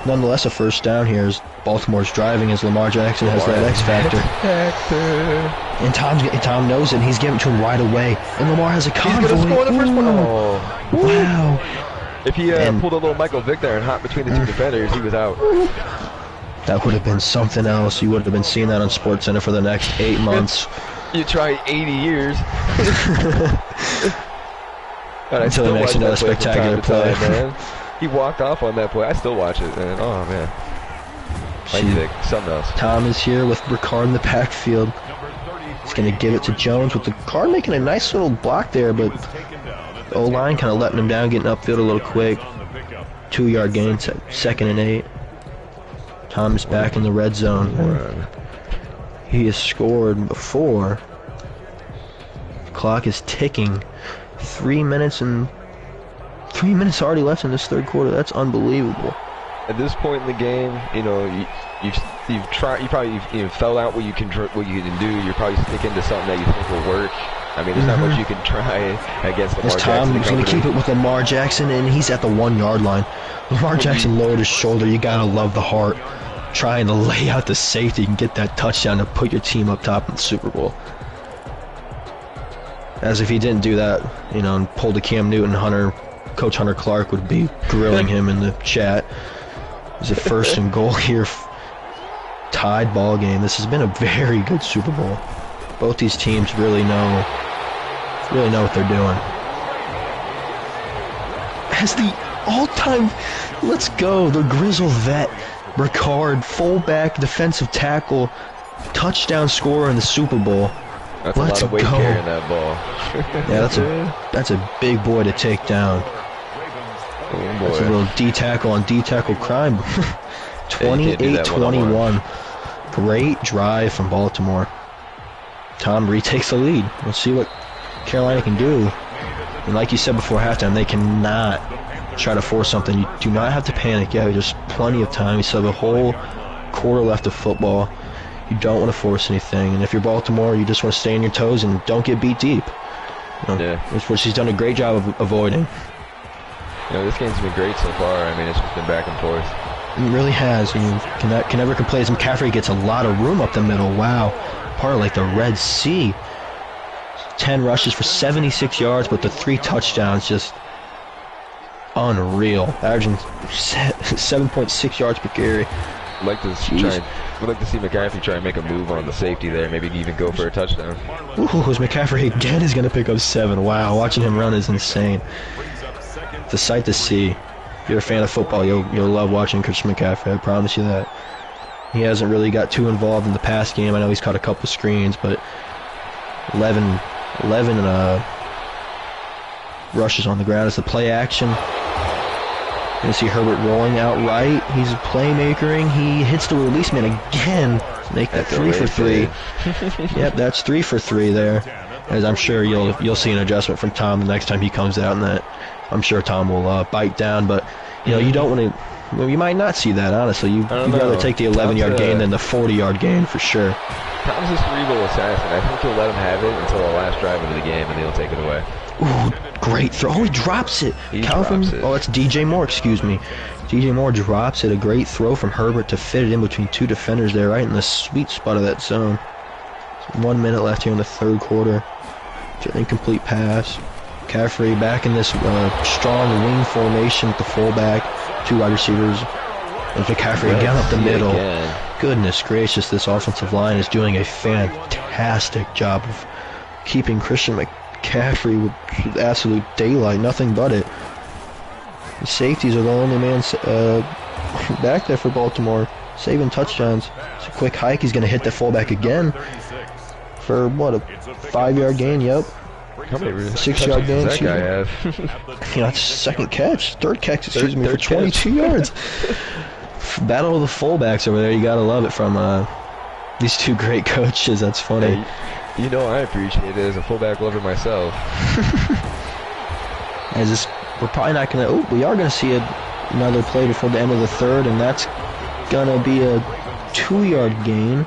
nonetheless a first down here as Baltimore's driving, as Lamar Jackson has that X factor. And Tom knows it, and he's giving it to him right away. And Lamar has a convoy. He's going to score the first one. Oh. Wow. If he pulled a little Michael Vick there and hopped between the 2 defenders, he was out. That would have been something else. You would have been seeing that on SportsCenter for the next 8 months. You try 80 years. Until they make another spectacular play. Man. He walked off on that play. I still watch it, man. Oh, man. Michael Vick, something else. Tom is here with Ricard in the backfield. He's going to give it to Jones with the card making a nice little block there, but the O-line kind of letting him down, getting upfield a little quick. 2-yard gain, 2nd and 8. Tom is back in the red zone. He has scored before. The clock is ticking. 3 minutes already left in this 3rd quarter. That's unbelievable. At this point in the game, you've tried. You probably felt out what you can do. You're probably sticking to something that you think will work. I mean, there's not much you can try against Lamar Jackson. Tom is going to keep it with Lamar Jackson, and he's at the 1-yard line. Lamar Jackson lowered his shoulder. You gotta love the heart, trying to lay out the safety and get that touchdown to put your team up top in the Super Bowl. As if he didn't do that, and pulled a Cam Newton, Coach Hunter Clark would be grilling him in the chat. It's a 1st and goal here. Tied ball game. This has been a very good Super Bowl. Both these teams really know what they're doing. As the all-time, let's go, the grizzled vet, Ricard, fullback, defensive tackle, touchdown scorer in the Super Bowl. That's a lot of weight carrying that ball. Yeah, that's a big boy to take down. Oh, that's a little D-tackle on D-tackle crime. 28-21. Great drive from Baltimore. Tom retakes the lead. Let's see what Carolina can do. And like you said before halftime, they cannot try to force something. You do not have to panic. Yeah, there's plenty of time. You still have a whole quarter left of football. You don't want to force anything. And if you're Baltimore, you just want to stay on your toes and don't get beat deep. Which he's done a great job of avoiding. This game's been great so far. I mean, it's just been back and forth. He really has. You can never complain. McCaffrey gets a lot of room up the middle. Wow. Part of like the Red Sea. 10 rushes for 76 yards, but the 3 touchdowns just unreal. Averaging 7.6 yards per carry. I'd like to see McCaffrey try and make a move on the safety there. Maybe even go for a touchdown. Ooh, McCaffrey again is going to pick up 7. Wow, watching him run is insane. It's a sight to see. If you're a fan of football, you'll love watching Christian McCaffrey. I promise you that. He hasn't really got too involved in the pass game. I know he's caught a couple screens, but 11 rushes on the ground. It's the play action. You see Herbert rolling out right. He's playmakering. He hits the release man again to make that 3 for 3. Yep, that's 3 for 3 there. As I'm sure you'll see an adjustment from Tom the next time he comes out, and that I'm sure Tom will bite down. But you don't want to. Well, you might not see that, honestly. You'd rather take the 11-yard gain than the 40-yard gain for sure. Tom's a cerebral assassin. I think he'll let him have it until the last drive of the game, and then he'll take it away. Ooh, great throw. Oh, he drops it. Oh, that's DJ Moore, excuse me. DJ Moore drops it. A great throw from Herbert to fit it in between 2 defenders there, right in the sweet spot of that zone. 1 minute left here in the third quarter. It's an incomplete pass. McCaffrey back in this strong wing formation with the fullback. 2 wide receivers. And McCaffrey again up the middle. Goodness gracious, this offensive line is doing a fantastic job of keeping Christian McCaffrey with absolute daylight, nothing but it. The safeties are the only man back there for Baltimore, saving touchdowns. It's a quick hike. He's going to hit the fullback again for, what, a 5-yard gain? Yep. How many 6-yard gain? Does that guy have? It's third catch, excuse me, for 22 yards. Battle of the fullbacks over there. You got to love it from these 2 great coaches. That's funny. Hey, you know I appreciate it as a fullback lover myself. We're probably not going to... Oh, we are going to see another play before the end of the third, and that's going to be a 2-yard gain.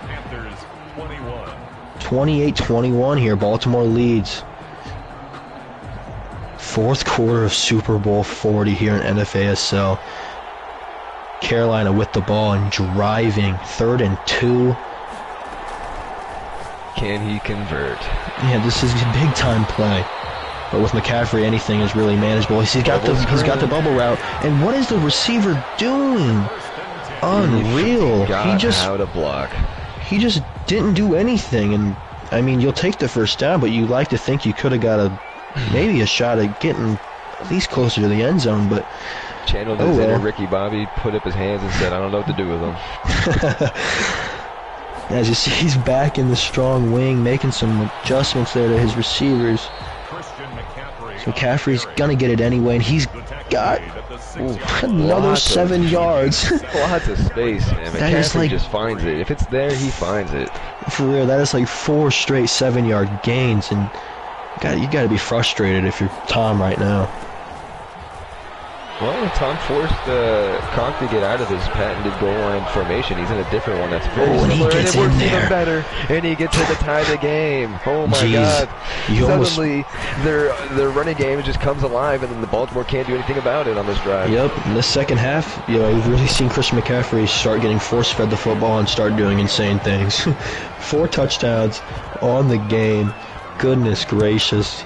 28-21 here. Baltimore leads. Fourth quarter of Super Bowl 40 here in NFASL. Carolina with the ball and driving. 3rd and 2. Can he convert? Yeah, this is a big-time play. But with McCaffrey, anything is really manageable. He's got the bubble route. And what is the receiver doing? Unreal. He just out of block. He just didn't do anything. And I mean, you'll take the first down, but you like to think you could have got maybe a shot at getting at least closer to the end zone. But channeled his inner Ricky Bobby, put up his hands and said, "I don't know what to do with him." As you see, he's back in the strong wing, making some adjustments there to his receivers. So McCaffrey's gonna get it anyway, and he's got another 7 yards. Lots of space, man. McCaffrey just finds it. If it's there, he finds it. For real, that is like 4 straight 7-yard gains, and you got to be frustrated if you're Tom right now. Well, Tom forced Conk to get out of his patented goal line formation. He's in a different one that's very similar, and he gets in there. Even better, and he gets to tie the game. Oh my God! Suddenly, their running game just comes alive, and then the Baltimore can't do anything about it on this drive. Yep. In the second half, we've really seen Christian McCaffrey start getting force-fed the football and start doing insane things. 4 touchdowns on the game. Goodness gracious!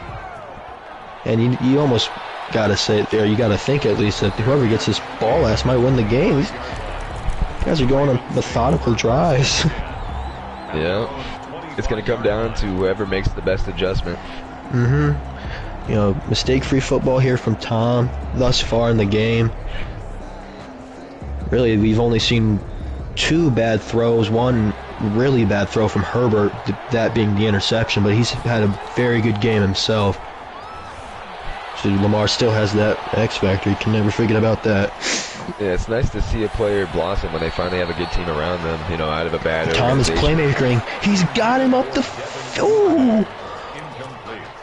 And you almost gotta say it there. You gotta think at least that whoever gets this ball last might win the game. These guys are going on methodical drives. Yeah, it's gonna come down to whoever makes the best adjustment. Mistake-free football here from Tom thus far in the game. Really, we've only seen 2 bad throws. One really bad throw from Herbert, that being the interception, but he's had a very good game himself. So Lamar still has that X factor. You can never forget about that. Yeah, it's nice to see a player blossom when they finally have a good team around them, out of a bad Tom is playmakering. He's got him up the... Ooh!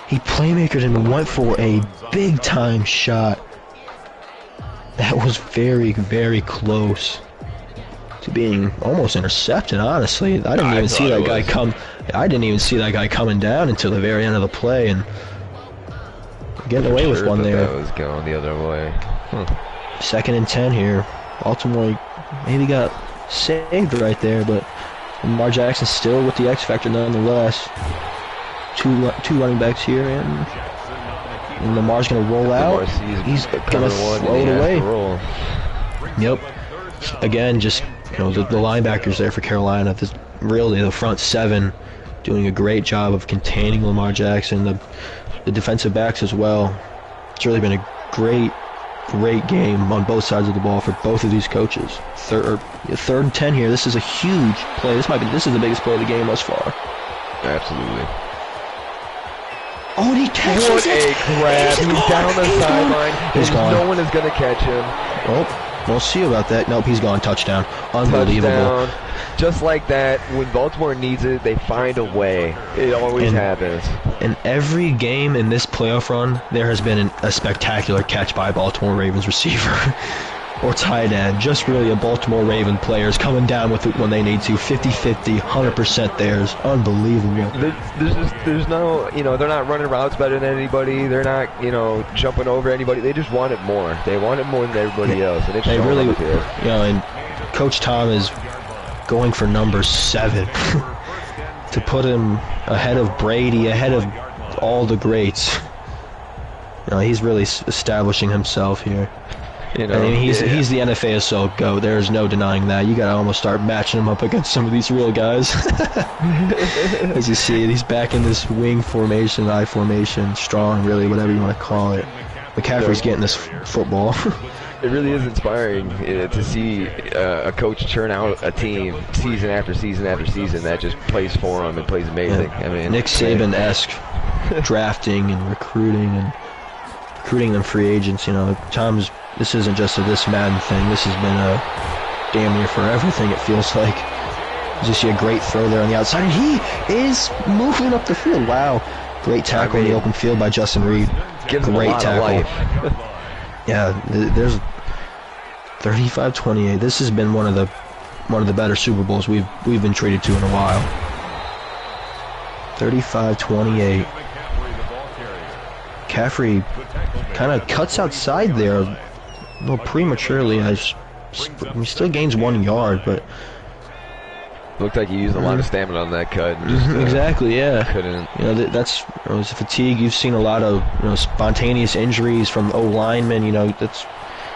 He playmakered and went for a big-time shot. That was very, very close to being almost intercepted, honestly. I didn't even see that guy come... I didn't even see that guy coming down until the very end of the play, and getting away with one there. That was going the other way. 2nd and 10 here. Baltimore maybe got saved right there, but Lamar Jackson still with the X factor nonetheless. Two running backs here, and Lamar's going to roll out. He's going to throw it away. Yep. Again, just the linebackers there for Carolina. Really, the front seven doing a great job of containing Lamar Jackson. The defensive backs as well. It's really been a great game on both sides of the ball for both of these coaches. Third and 10 here. This is a huge play. This is the biggest play of the game thus far. Absolutely. Oh, and he catches what it. A grab. He's down the sideline. He's gone. No one is going to catch him. Oh, we'll see about that. Nope, he's gone. Touchdown. Unbelievable. Touchdown. Just like that, when Baltimore needs it, they find a way. It always happens. In every game in this playoff run, there has been a spectacular catch by a Baltimore Ravens receiver or tight end. Just really a Baltimore Raven players coming down with it when they need to. 50-50, 100% theirs. Unbelievable. There's no, they're not running routes better than anybody. They're not, jumping over anybody. They just want it more. They want it more than everybody else. And it's they really, on the field. And Coach Tom is going for number 7 to put him ahead of Brady, ahead of all the greats. He's really establishing himself here. I mean, he's the NFASL GOAT. There's no denying that. You gotta almost start matching him up against some of these real guys. As you see it, he's back in this wing formation, I formation, strong, really, whatever you want to call it. McCaffrey's getting this football. It really is inspiring to see a coach churn out a team season after season after season that just plays for him and plays amazing. Yeah. I mean, Nick Saban-esque drafting and recruiting them free agents. This isn't just a this Madden thing. This has been a damn near for everything, it feels like. You see a great throw there on the outside, and he is moving up the field. Wow. Great tackle in the open field by Justin Reed. Gives him a lot of life. Yeah, there's 35-28. This has been one of the better Super Bowls we've been treated to in a while. 35-28. McCaffrey kind of cuts outside there a little prematurely. He still gains 1 yard, but looked like he used a lot of stamina on that cut. And just, exactly, yeah. Couldn't. That's it's fatigue. You've seen a lot of spontaneous injuries from O-linemen. You don't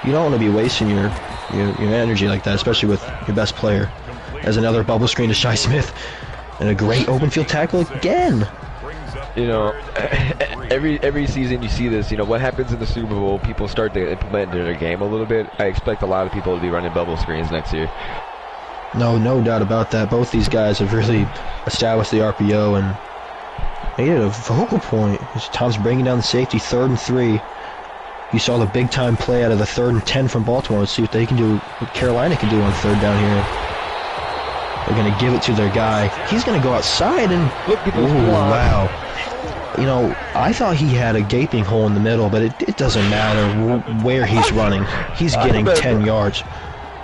want to be wasting your energy like that, especially with your best player. As another bubble screen to Shi Smith, and a great open field tackle again. Every season you see this. What happens in the Super Bowl? People start to implement it in their game a little bit. I expect a lot of people to be running bubble screens next year. No doubt about that. Both these guys have really established the RPO and made it a focal point. As Tom's bringing down the safety, 3rd and 3. You saw the big time play out of the 3rd and 10 from Baltimore. Let's see what they can do, what Carolina can do on 3rd down here. They're going to give it to their guy. He's going to go outside and look at this wow. I thought he had a gaping hole in the middle, but it doesn't matter where he's running. He's getting 10 yards.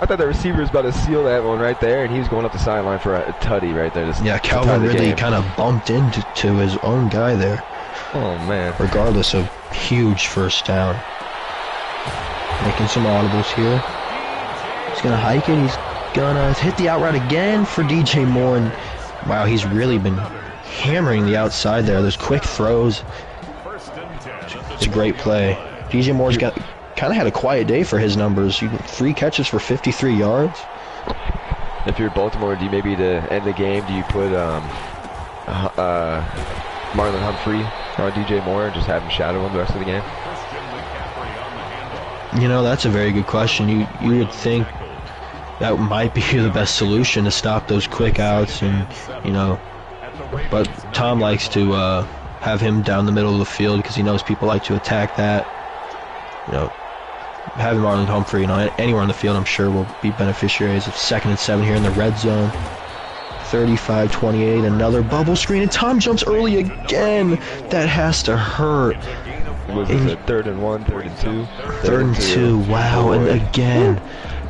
I thought the receiver was about to seal that one right there, and he was going up the sideline for a tutty right there. Yeah, Calvin really kind of bumped into his own guy there. Oh, man. Regardless of huge first down. Making some audibles here. He's going to hike it. He's going to hit the out route again for DJ Moore. And wow, he's really been hammering the outside there. Those quick throws. It's a great play. DJ Moore's got kind of had a quiet day for his numbers. 3 catches for 53 yards. If you're Baltimore, do you maybe to end the game, do you put Marlon Humphrey on DJ Moore and just have him shadow him the rest of the game? That's a very good question. You would think that might be the best solution to stop those quick outs, and but Tom likes to have him down the middle of the field because he knows people like to attack that. Having Marlon Humphrey, anywhere on the field, I'm sure will be beneficiaries of 2nd and 7 here in the red zone. 35-28, another bubble screen, and Tom jumps early again. That has to hurt. Was it 3rd and 1, 3rd and 2? 3rd and 2, wow, and again,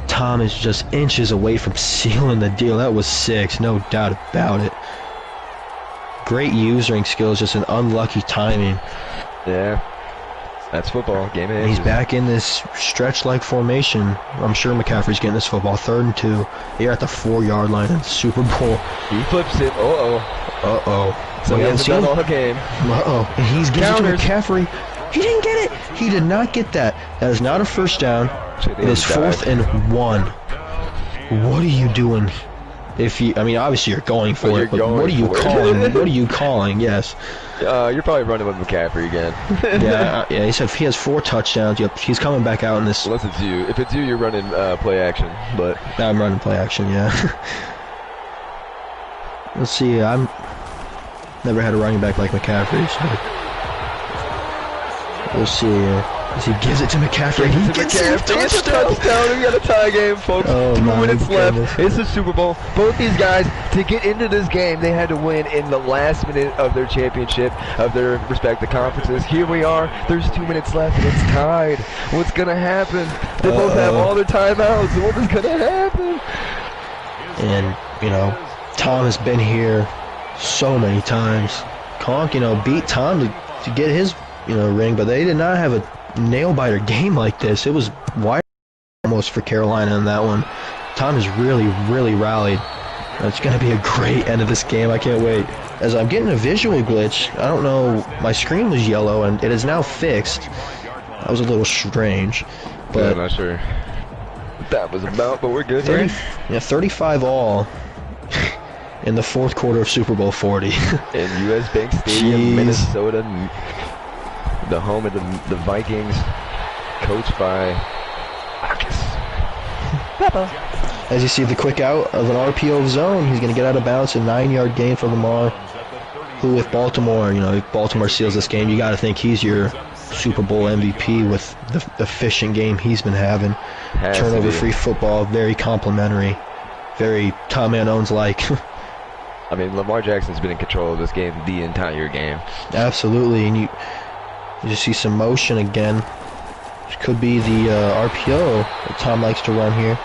Tom is just inches away from sealing the deal. That was 6, no doubt about it. Great usering skills, just an unlucky timing. Yeah. That's football. Game of And he's inches. back in this stretch-like formation. I'm sure McCaffrey's getting this football. 3rd and 2. They're at the 4-yard line in the Super Bowl. He flips it. Uh-oh. Uh-oh. So he hasn't done all the game. Uh-oh. And he's giving it to McCaffrey. He didn't get it. He did not get that. That is not a first down. It is 4th and 1. What are you doing? I mean, obviously you're going for it, but what are you calling? What are you calling? Yes. You're probably running with McCaffrey again. Yeah. He said he has 4 touchdowns. Yep, he's coming back out in this. Unless it's you. If it's you, you're running play action. But I'm running play action. Yeah. Let's see. I'm never had a running back like McCaffrey. So we'll see. As he gives it to McCaffrey. He gets a touchdown. We got a tie game, folks. 2 minutes left. It's the Super Bowl. Both these guys, to get into this game, they had to win in the last minute of their championship, of their respective conferences. Here we are. There's 2 minutes left, and it's tied. What's going to happen? They both have all their timeouts. What is going to happen? And, Tom has been here so many times. Conk, beat Tom to get his, ring, but they did not have a nail-biter game like this. It was wide almost for Carolina in that one. Tom has really, really rallied. It's going to be a great end of this game. I can't wait. As I'm getting a visual glitch, I don't know, my screen was yellow and it is now fixed. That was a little strange. But I'm not sure what that was about, but we're good, right? 35 all in the 4th quarter of Super Bowl 40. In U.S. Bank Stadium, Minnesota, the home of the Vikings, coached by Marcus. As you see the quick out of an RPO zone, he's going to get out of bounds, a 9-yard gain for Lamar, who with Baltimore, if Baltimore seals this game, you got to think he's your Super Bowl MVP with the efficient game he's been having. Turnover-free football, very complimentary, very Tom Owens-like. I mean, Lamar Jackson's been in control of this game the entire game. Absolutely, and you just see some motion again, which could be the RPO that Tom likes to run here.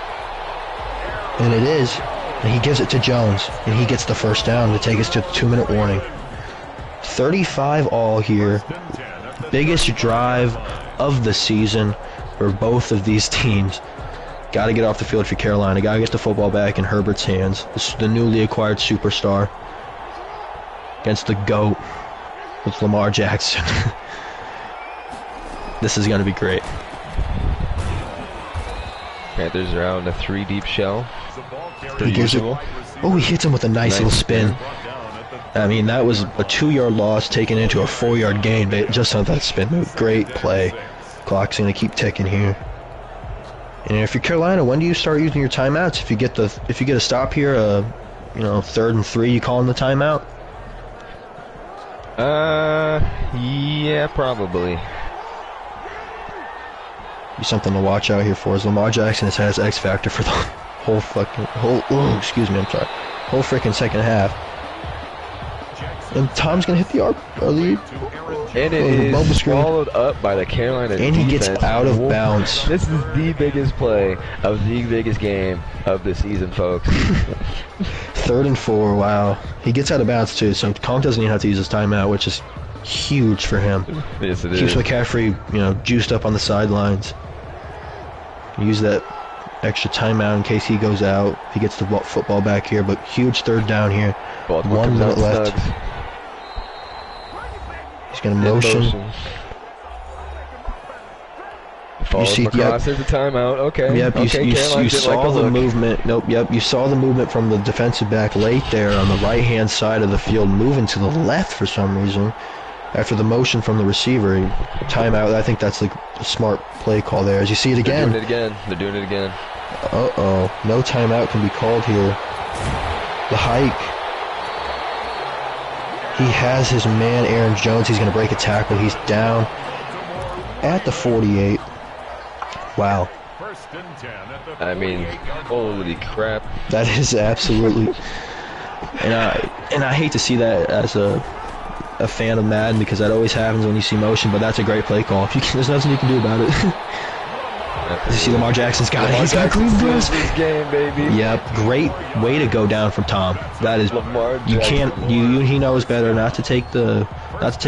And it is. And he gives it to Jones, and he gets the first down to take us to the 2-minute warning. 35 all here. Biggest drive of the season for both of these teams. Got to get off the field for Carolina. Got to get the football back in Herbert's hands. This is the newly acquired superstar against the GOAT with Lamar Jackson. This is going to be great. Panthers are out in a 3-deep shell. He gives it. Oh, he hits him with a nice little spin. I mean, that was a 2-yard loss taken into a 4-yard gain, but just on that spin move. Great play. Clock's going to keep ticking here. And if you're Carolina, when do you start using your timeouts? If you get a stop here, 3rd and 3, you call in the timeout? Yeah, probably. Be something to watch out here for. As Lamar Jackson has had his X factor for the whole freaking second half. And Tom's gonna hit the lead. And it is swallowed up by the Carolina defense. And he gets out of bounds. This is the biggest play of the biggest game of the season, folks. 3rd and 4, wow. He gets out of bounds too, so Conk doesn't even have to use his timeout, which is huge for him. Yes, it Keeps is. McCaffrey, juiced up on the sidelines. Use that extra timeout in case he goes out. He gets the football back here, but huge 3rd down here. Baltimore 1 minute left. Snugs. He's going to motion. Follows across. There's a timeout. Okay. Yep. You saw the movement. Nope. Yep. You saw the movement from the defensive back late there on the right-hand side of the field, moving to the left for some reason. After the motion from the receiver, timeout. I think that's a smart play call there. As you see it again. They're doing it again. Uh-oh. No timeout can be called here. The hike. He has his man, Aaron Jones. He's going to break a tackle. He's down at the 48. Wow. I mean, holy crap. That is absolutely... And I hate to see that as a fan of Madden, because that always happens when you see motion, but that's a great play call. There's nothing you can do about it. You see Lamar Jackson's got it. He's got Jackson green seals grass. this game, baby. Yep, great way to go down from Tom. That is, Lamar you Jackson. can't, he knows better not to take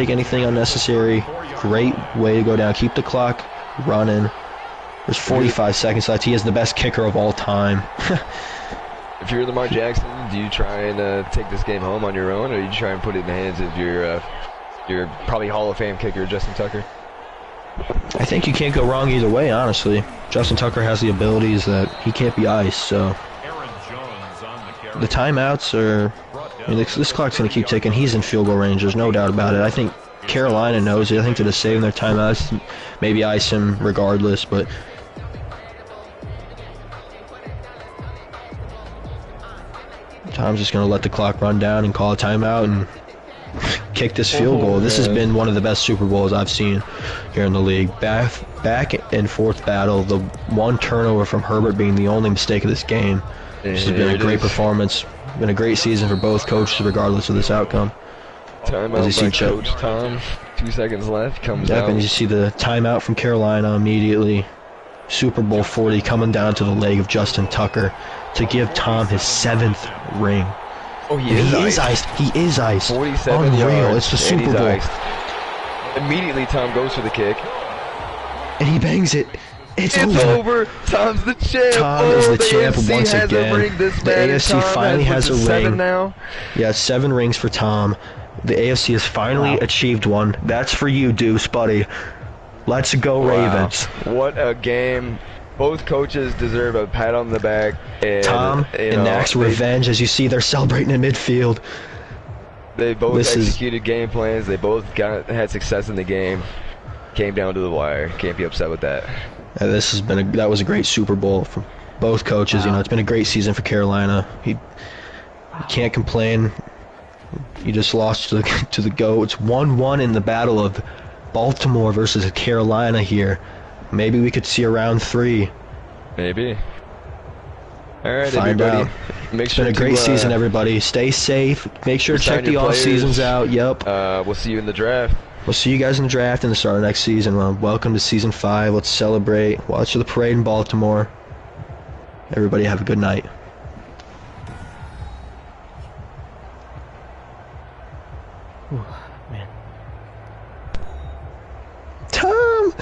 anything unnecessary. Great way to go down. Keep the clock running. There's 45 seconds left. He is the best kicker of all time. If you're Lamar Jackson, do you try and take this game home on your own, or do you try and put it in the hands of your probably Hall of Fame kicker, Justin Tucker? I think you can't go wrong either way, honestly. Justin Tucker has the abilities that he can't be iced, so the timeouts are, I mean, this clock's going to keep ticking. He's in field goal range, there's no doubt about it. I think Carolina knows it. I think they're just saving their timeouts, maybe ice him regardless, but Tom's just going to let the clock run down and call a timeout and kick this field goal. This has been one of the best Super Bowls I've seen here in the league. Back and forth battle. The one turnover from Herbert being the only mistake of this game. This has been a great performance. Been a great season for both coaches, regardless of this outcome. Timeout by Coach Tom. 2 seconds left. Comes out. And you see the timeout from Carolina immediately. Super Bowl 40 coming down to the leg of Justin Tucker to give Tom his 7th ring. Oh, he is iced. He is iced. 47 Unreal. yards. It's the and Super Bowl. Iced. Immediately, Tom goes for the kick. And he bangs it. It's over. Tom's the champ. Tom is the champ AFC once has again. A ring. This The man AFC Tom finally has a ring. 7 now. Yeah, 7 rings for Tom. The AFC has finally achieved one. That's for you, Deuce, buddy. Let's go, Ravens. What a game. Both coaches deserve a pat on the back. And, Tom enacts revenge. As you see, they're celebrating in midfield. They both executed game plans. They both had success in the game. Came down to the wire. Can't be upset with that. This has been that was a great Super Bowl for both coaches. You know, it's been a great season for Carolina. He can't complain. He just lost to the GOAT. It's 1-1 in the battle of Baltimore versus Carolina here. Maybe we could see a round 3. Maybe. All right, Find everybody. out. Make It's sure been a great season, everybody. Stay safe. Make sure to check the off seasons out. Yep. We'll see you in the draft. We'll see you guys in the draft and the start of next season. Well, welcome to season 5. Let's celebrate. Watch the parade in Baltimore. Everybody have a good night. Ooh, man. Tom!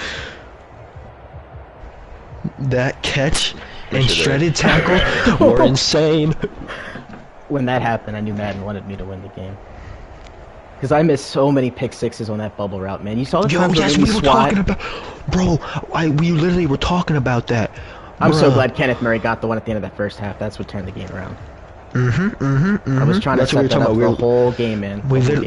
That catch and shredded tackle were insane. When that happened, I knew Madden wanted me to win the game. Because I missed so many pick sixes on that bubble route, man. You saw the times yes, we were talking about... Bro, we literally were talking about that. I'm so glad Kenneth Murray got the one at the end of that first half. That's what turned the game around. I was trying to set that up the whole game, man.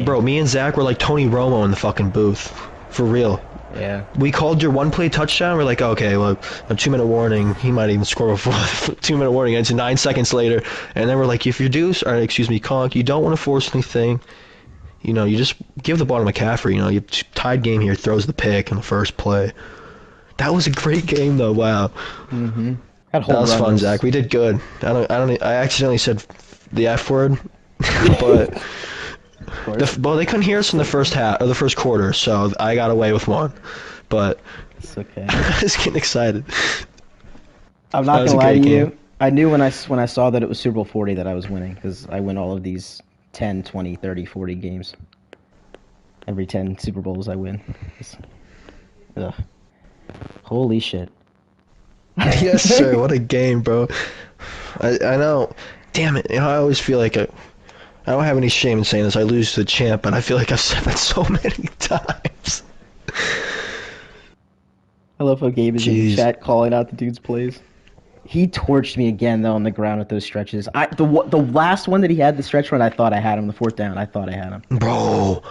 Bro, me and Zach were like Tony Romo in the fucking booth. For real. Yeah. We called your one-play touchdown. We're like, okay, well, a 2-minute warning. He might even score before 2-minute warning. And it's 9 seconds later. And then we're like, if you're Deuce, or excuse me, Conk, you don't want to force anything. You know, you just give the ball to McCaffrey. You know, you tied game here, throws the pick in the first play. That was a great game, though. Wow. Mm-hmm. That was fun, Zach. We did good. I accidentally said the F word, but they couldn't hear us in the first half or the first quarter, so I got away with one. But it's okay. I was getting excited. I'm not gonna lie to you. I knew when I saw that it was Super Bowl 40 that I was winning because I win all of these 10, 20, 30, 40 games. Every 10 Super Bowls I win. Ugh. Holy shit. Yes, sir. What a game, bro. I know. Damn it. You know, I always feel like I don't have any shame in saying this. I lose to the champ, but I feel like I've said that so many times. I love how Gabe is in the chat calling out the dude's plays. He torched me again, though, on the ground with those stretches. The last one that he had, the stretch run, I thought I had him. The 4th down, I thought I had him. Bro,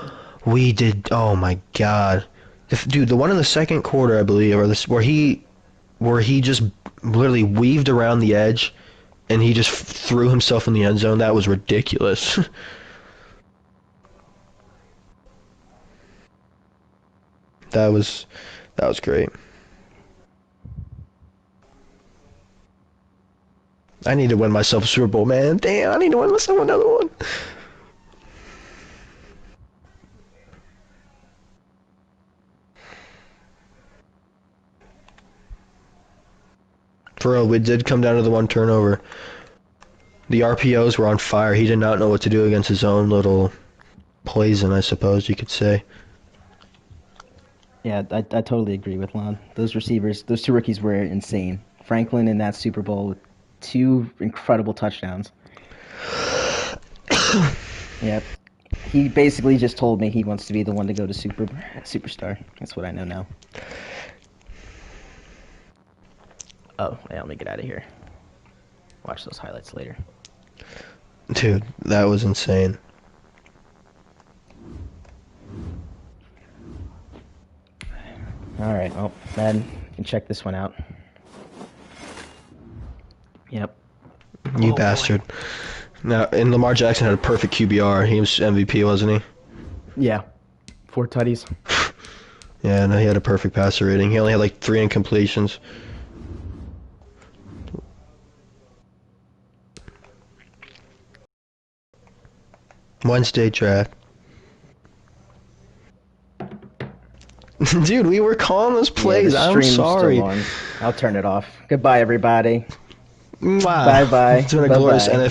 we did. Oh, my God. Dude, the one in the second quarter, I believe, or this where he just literally weaved around the edge and he just threw himself in the end zone. That was ridiculous. That was great. I need to win myself a Super Bowl, man. Damn, I need to win myself another one. For real, we did come down to the one turnover. The RPOs were on fire. He did not know what to do against his own little poison, I suppose you could say. Yeah, I totally agree with Lon. Those receivers, those two rookies were insane. Franklin in that Super Bowl with 2 incredible touchdowns. Yep. He basically just told me he wants to be the one to go to Superstar. That's what I know now. Oh, yeah, let me get out of here. Watch those highlights later. Dude, that was insane. All right, well, then you can check this one out. Yep. You bastard. Now, and Lamar Jackson had a perfect QBR. He was MVP, wasn't he? Yeah. 4 tutties. Yeah, no, he had a perfect passer rating. He only had like 3 incompletions. Wednesday draft. Dude, we were calling those plays. Yeah, the I'm stream's sorry. still on. I'll turn it off. Goodbye, everybody. Mwah. Bye-bye. It's been a Bye-bye. glorious NFL